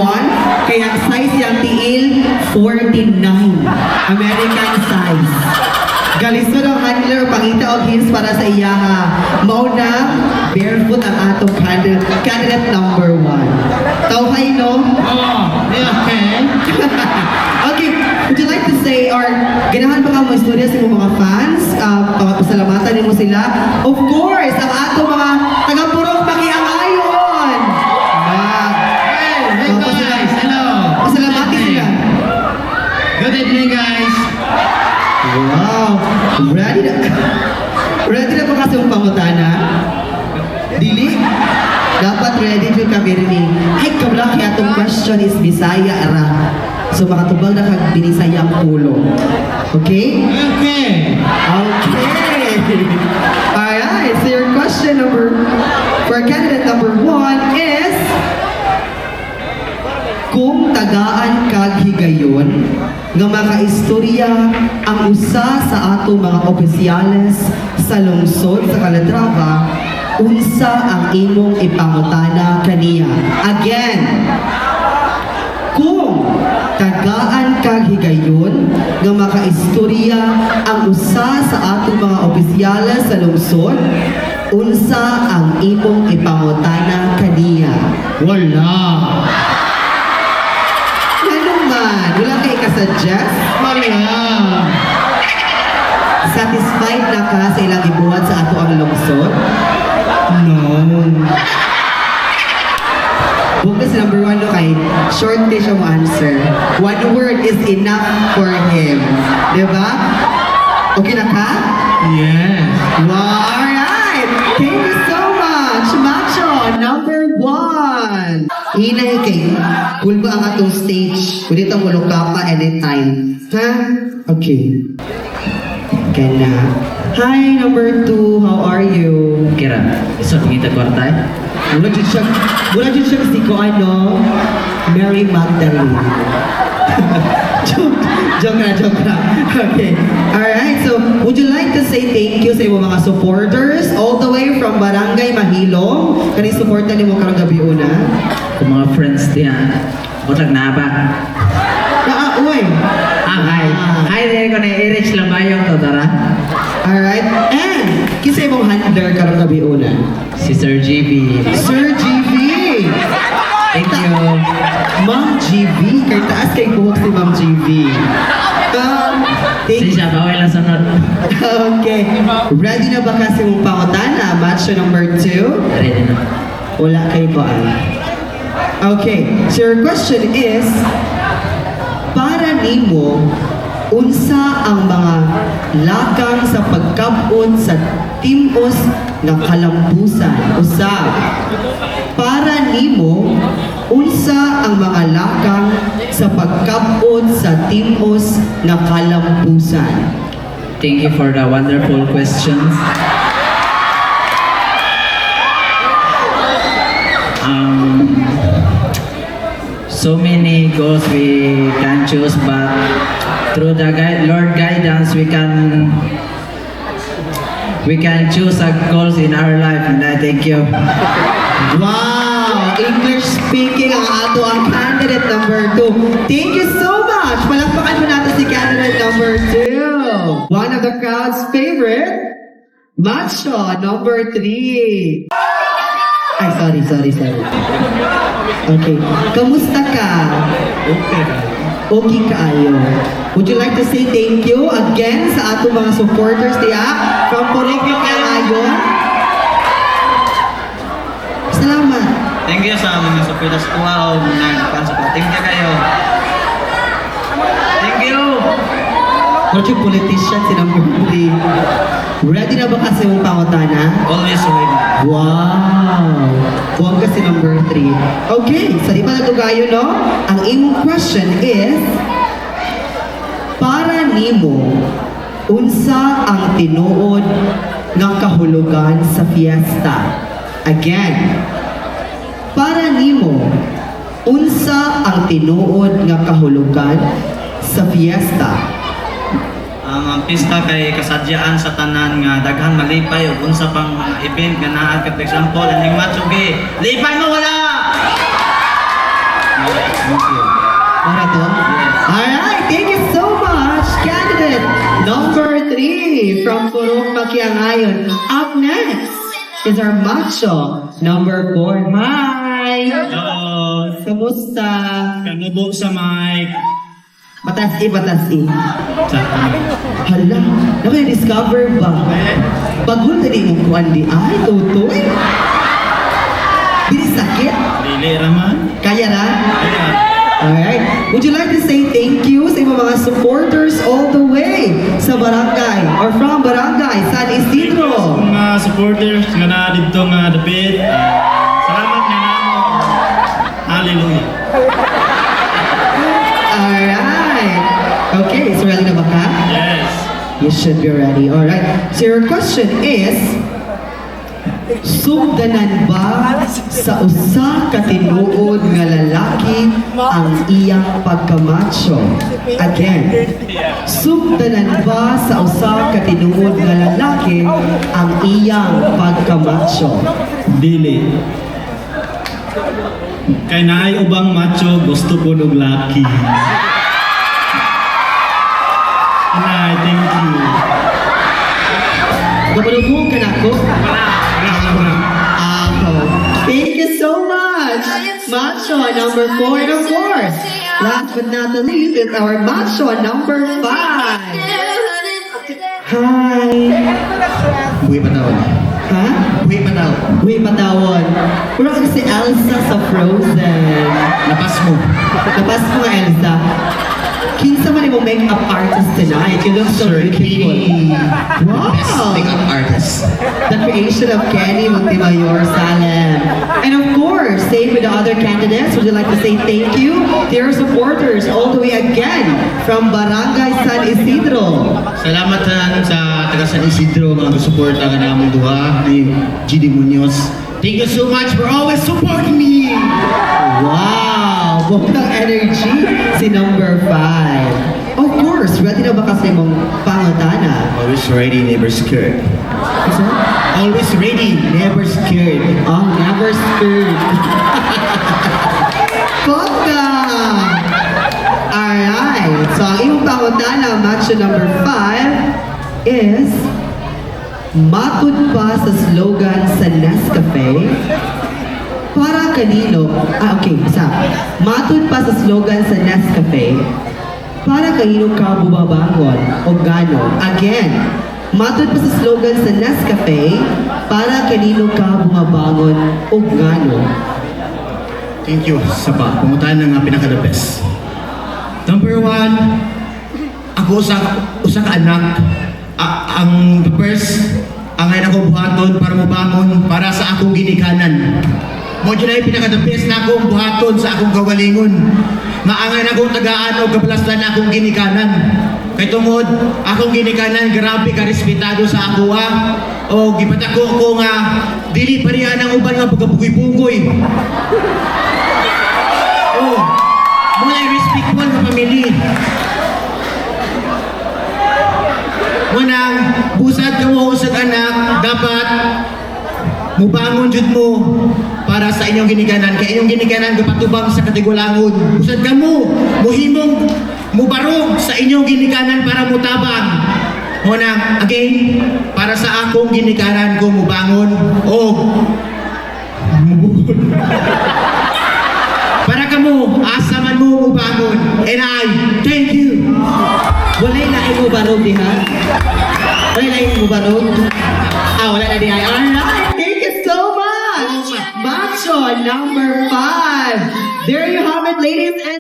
1. Kaya ang size niyang tiil, 49. American size. Galisod ang handler, pangita o hints para sa iyaha. Mauna, barefoot ang atong candidate number 1. Tawhay, no? Oh, okay. Okay, would you like to say, or ganahan pa ka mo istorya sa mga fans? Pasalamatan mo sila? Of course, ang ato mga taga-purok pakiangayon! Hey guys, hello. Pasalamati sila. Good evening guys. Wow! Ready na ba kasi yung pangutana? Dili? Dapat ready to kami rin. Ay, kabla kaya itong question is Bisaya ara. So makatubal na kag binisaya ang ulo. Okay? Okay. Okay. Alright, so your question for candidate number 1 is, kung tagaan kag higayon nga makaistorya ang usa sa ato mga opisyales sa lungsod sa Calatrava, unsa ang imong ipangutana kaniya? Again, kung tagaan kag higayon nga makaistorya ang usa sa atong mga opisyales sa lungsod, unsa ang imong ipangutana kaniya? Wala. Ano man? Wala kay ka-suggest? Wala. Satisfied na ka sa ilang ibuhat sa ato ang lungsod? No. Bukas number 1 no kay short day siya mo answer. One word is enough for him. Diba? Okay na ka? Yes. Wow, alright! Thank you so much, Macho! Number 1! Hinay kay cool ba ang atong stage? Pwede itong mulong ka pa anytime. Ha? Okay. Gana. Hi, number 2. How are you? Kira, isot kita kwarta eh. Wala dyan siya kasi ko ano, Mary Magdalene. joke na. Okay. Alright, so would you like to say thank you sa iyong mga supporters all the way from Barangay Mahilong? Kani supportan ni mo karong gabi una? Kung mga friends diyan, butag na ba? Uy! Hi. Hi there ko na i-reach lang ba yung totara? Alright, and kinsa imong handler karong gabi una? Si Sir GB. Sir GB! Thank you. Ma'am GB, kay taas kay buhok si Ma'am GB. Thank Si siya, bawal lang sunod. Okay. Ready na ba kasi mong pangutana? Match number 2? Ready na. Wala kay Koan. Okay. So your question is, para nimo, unsa ang mga lakang sa pagkabot sa timos ng kalambusan? Usab. Para nimo, unsa ang mga lakang sa pagkabot sa timos ng kalambusan? Thank you for the wonderful questions. So many goals we can choose, but through the Lord guidance, we can choose our goals in our life, and I thank you. Wow! English speaking ang ato ang candidate number 2. Thank you so much! Palakpakan mo natin si candidate number 2. One of the crowd's favorite, Macho number 3. Ay, sorry. Okay. Kamusta ka? Okay. Okay kaayo. Would you like to say thank you again sa ato mga supporters diya from Purok Kaangayon? Salamat. Thank you sa mga supidas ko o nagpansuporting ka kayo. Thank you. What yung politician si number 3? Ready na ba kasi mong pangutana? Always win. Wow! Buwag ka si number 3. Okay, sa di pa natugayo, no? Ang imong question is, para nimo, unsa ang tinuod ng kahulugan sa fiesta? Again, para nimo, unsa ang tinuod ng kahulugan sa fiesta? Ang pista kay kasadyaan sa tanan nga daghan malipay ug unsa pang mga event nga naa kat example aning match okay. Lipay mo wala. Thank you. Para to? Alright, thank you so much, candidate number 3 from Purong Makiangayon. Up next is our macho number 4. Hi! Hello. Kamusta? Kanubo sa mic. Batas batasi. Sa Hala, discover ba? Bagul tadi mong kuan di ay, tutoy. Bili sakit? Dili raman. Kaya na? Kaya. Alright. Would you like to say thank you sa iyong mga supporters all the way sa barangay or from barangay San Isidro? Mga supporters nga na dito nga dapit. Salamat nga namo. Hallelujah. Alright. Okay, so ready na ba ka? Yes. You should be ready. Alright. So your question is, sugdanan ba sa usa ka tinuod nga lalaki ang iyang pagkamacho? Again, sugdanan ba sa usa ka tinuod nga lalaki ang iyang pagkamacho? Dili. Kay naay ubang macho gusto ko og laki. Nay, thank you. Gabalubong ka na ako? Wala. Ako. Thank you so much, Macho number 4. And of course, last but not the least is our Macho number 5. Hi! Buhay patawad. Ha? Buhay patawad. Uy, patawon. Puro ka si Elsa sa Frozen. Napas mo. Tapos mo, Elsa. Kinsa man yung makeup artist tonight. You look so beautiful. Best Wow! makeup artist. The creation of Kenny Montemayor Salem. And of course, same with the other candidates, would you like to say thank you to your supporters all the way again from Barangay San Isidro. Salamat sa taga San Isidro mga suporta ka namin duha ni GD Munoz. Thank you so much for always supporting me. Wow! Buong energy si number 5. Of course, ready na ba kasi mong pangutana? Always ready, never scared. Isa? Always ready, never scared. Oh, never scared. Bongga! Alright, so ang iyong pangutana, match number 5 is matud pa sa slogan sa Nescafe para kanino, okay, isa. Matud pa sa slogan sa Nescafe para kanino ka bumabangon o gano. Again, matud pa sa slogan sa Nescafe para kanino ka bumabangon o gano. Thank you sa pumuntahan ng pinaka-the best. Number 1, ako usa ka anak. Ang first, ang ngayon ako buhaton para mabangon para sa akong ginikanan. Mo dyan ay pinaka-the best na akong buhaton sa akong kagalingon. Maangay na akong tagaan o kabalastan na akong ginikanan. Kay tungod, akong ginikanan, grabe ka respetado sa ako o gipatako ko nga, dili parihan ang uban nga pagkabugoy-bugoy. Oh, muna i-respect mo ang pamilya. Munang, busad ka mo usag anak, dapat mubangon jud mo para sa inyong ginikanan. Kaya inyong ginikanan kapatubang sa katigulangon. Busad ka mo, muhimong mubarog sa inyong ginikanan para mutabang. Munang, again, para sa akong ginikanan ko mubangon o mubukod. Para ka mo, asa man mo mubangon. And I thank you. Walay na imo barog diha? Walay na imo barog? Wala na diha. Alright, thank you so much! Macho number 5. There you have it, ladies and